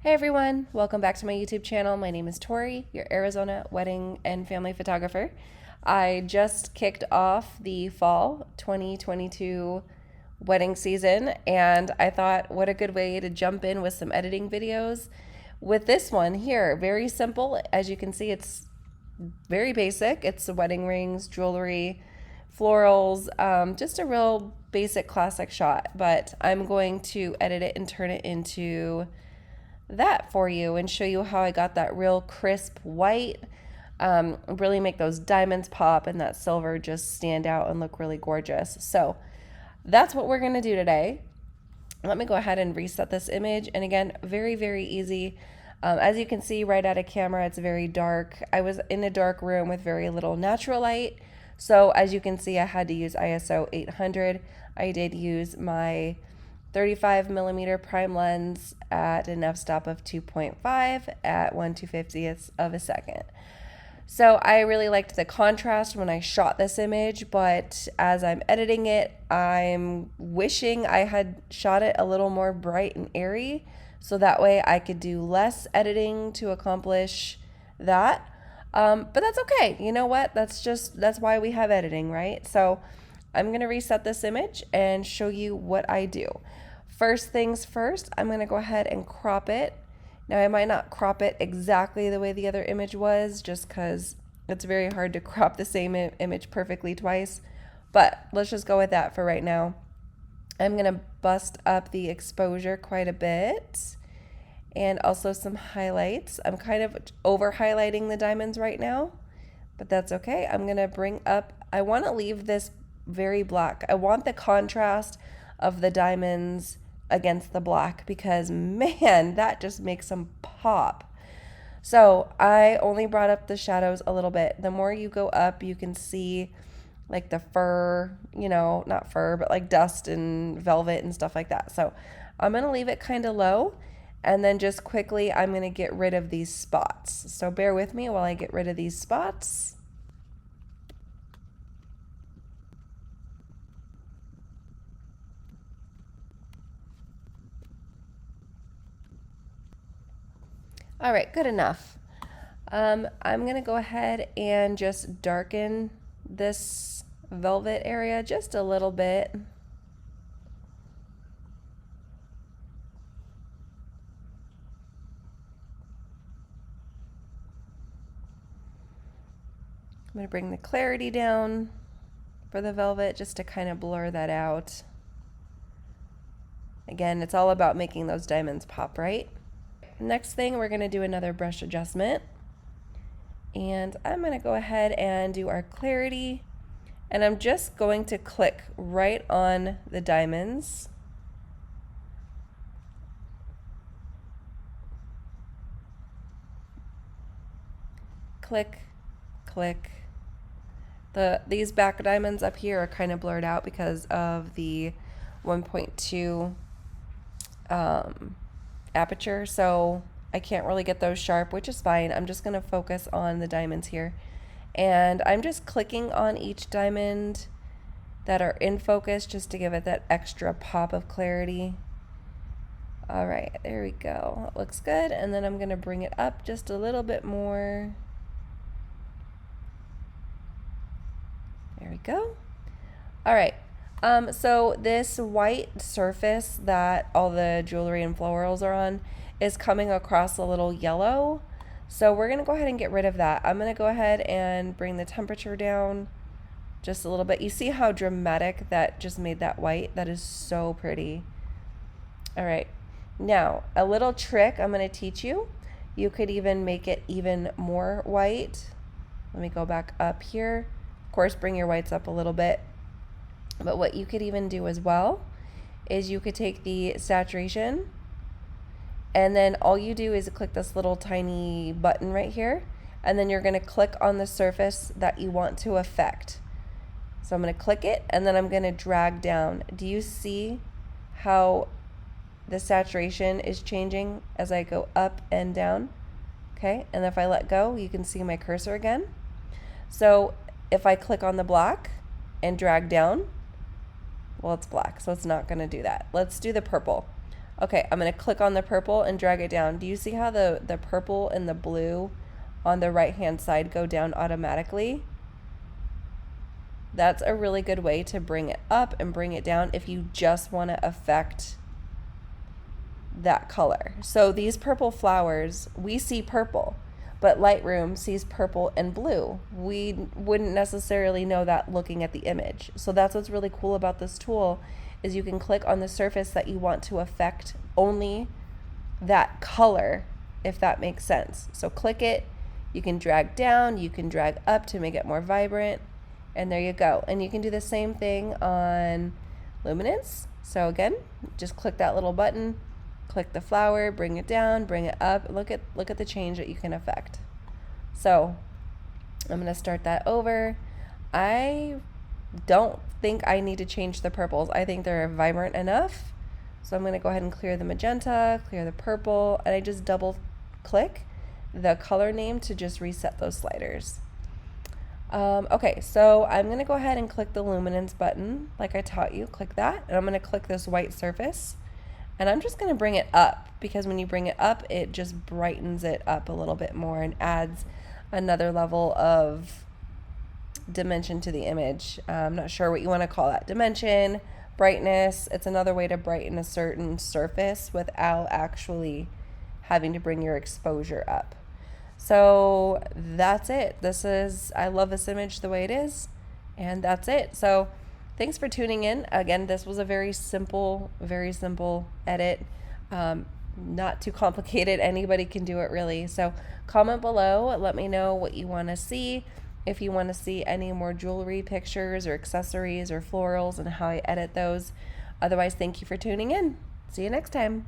Hey everyone, welcome back to my YouTube channel. My name is Tori, your Arizona wedding and family photographer. I just kicked off the fall 2022 wedding season, and I thought what a good way to jump in with some editing videos with this one here. Very simple. As you can see, it's very basic. It's the wedding rings, jewelry, florals, just a real basic classic shot, but I'm going to edit it and turn it into that for you and show you how I got that real crisp white, really make those diamonds pop and that silver just stand out and look really gorgeous. So that's what we're going to do today. Let me go ahead and reset this image. And again, very, very easy. As you can see right out of camera, it's very dark. I was in a dark room with very little natural light. So as you can see, I had to use ISO 800. I did use my 35mm prime lens at an f-stop of 2.5 at 1/250th of a second. So I really liked the contrast when I shot this image, but as I'm editing it, I'm wishing I had shot it a little more bright and airy, so that way I could do less editing to accomplish that. But that's okay. You know what? That's why we have editing, right? So I'm going to reset this image and show you what I do. First things first, I'm going to go ahead and crop it. Now I might not crop it exactly the way the other image was, just because it's very hard to crop the same image perfectly twice, but let's just go with that for right now. I'm going to bust up the exposure quite a bit and also some highlights. I'm kind of over highlighting the diamonds right now, but that's okay. I'm going to bring up, I want to leave this very black. I want the contrast of the diamonds against the black because man, that just makes them pop. So I only brought up the shadows a little bit. The more you go up, you can see like the fur, you know, not fur, but like dust and velvet and stuff like that. So I'm going to leave it kind of low, and then just quickly I'm going to get rid of these spots. So bear with me while I get rid of these spots. All right, good enough. I'm going to go ahead and just darken this velvet area just a little bit. I'm going to bring the clarity down for the velvet just to kind of blur that out. Again, it's all about making those diamonds pop, right? Next thing, we're going to do another brush adjustment. And I'm going to go ahead and do our clarity. And I'm just going to click right on the diamonds. Click, click. These back diamonds up here are kind of blurred out because of the 1.2 aperture, so I can't really get those sharp, which is fine. I'm just going to focus on the diamonds here, and I'm just clicking on each diamond that are in focus just to give it that extra pop of clarity. All right, there we go. It looks good, and then I'm going to bring it up just a little bit more. There we go. All right. So this white surface that all the jewelry and florals are on is coming across a little yellow. So we're going to go ahead and get rid of that. I'm going to go ahead and bring the temperature down just a little bit. You see how dramatic that just made that white? That is so pretty. All right. Now, a little trick I'm going to teach you. You could even make it even more white. Let me go back up here. Of course, bring your whites up a little bit. But what you could even do as well is you could take the saturation, and then all you do is click this little tiny button right here, and then you're going to click on the surface that you want to affect. So I'm going to click it, and then I'm going to drag down. Do you see how the saturation is changing as I go up and down? Okay, and if I let go, you can see my cursor again. So if I click on the black and drag down, well, it's black, so it's not going to do that. Let's do the purple. Okay, I'm going to click on the purple and drag it down. Do you see how the purple and the blue on the right hand side go down automatically? That's a really good way to bring it up and bring it down if you just want to affect that color. So these purple flowers, we see purple, but Lightroom sees purple and blue. We wouldn't necessarily know that looking at the image. So that's what's really cool about this tool, is you can click on the surface that you want to affect only that color, if that makes sense. So click it, you can drag down, you can drag up to make it more vibrant, and there you go. And you can do the same thing on Luminance. So again, just click that little button, click the flower, bring it down, bring it up. Look at the change that you can affect. So I'm going to start that over. I don't think I need to change the purples. I think they're vibrant enough. So I'm going to go ahead and clear the magenta, clear the purple, and I just double click the color name to just reset those sliders. Okay, so I'm going to go ahead and click the Luminance button like I taught you. Click that, and I'm going to click this white surface, and I'm just going to bring it up, because when you bring it up, it just brightens it up a little bit more and adds another level of dimension to the image. I'm not sure what you want to call that. Dimension, brightness. It's another way to brighten a certain surface without actually having to bring your exposure up. So that's it. I love this image the way it is, and that's it. So thanks for tuning in. Again, this was a very simple edit. Not too complicated. Anybody can do it, really. So comment below. Let me know what you want to see. If you want to see any more jewelry pictures or accessories or florals and how I edit those. Otherwise, thank you for tuning in. See you next time.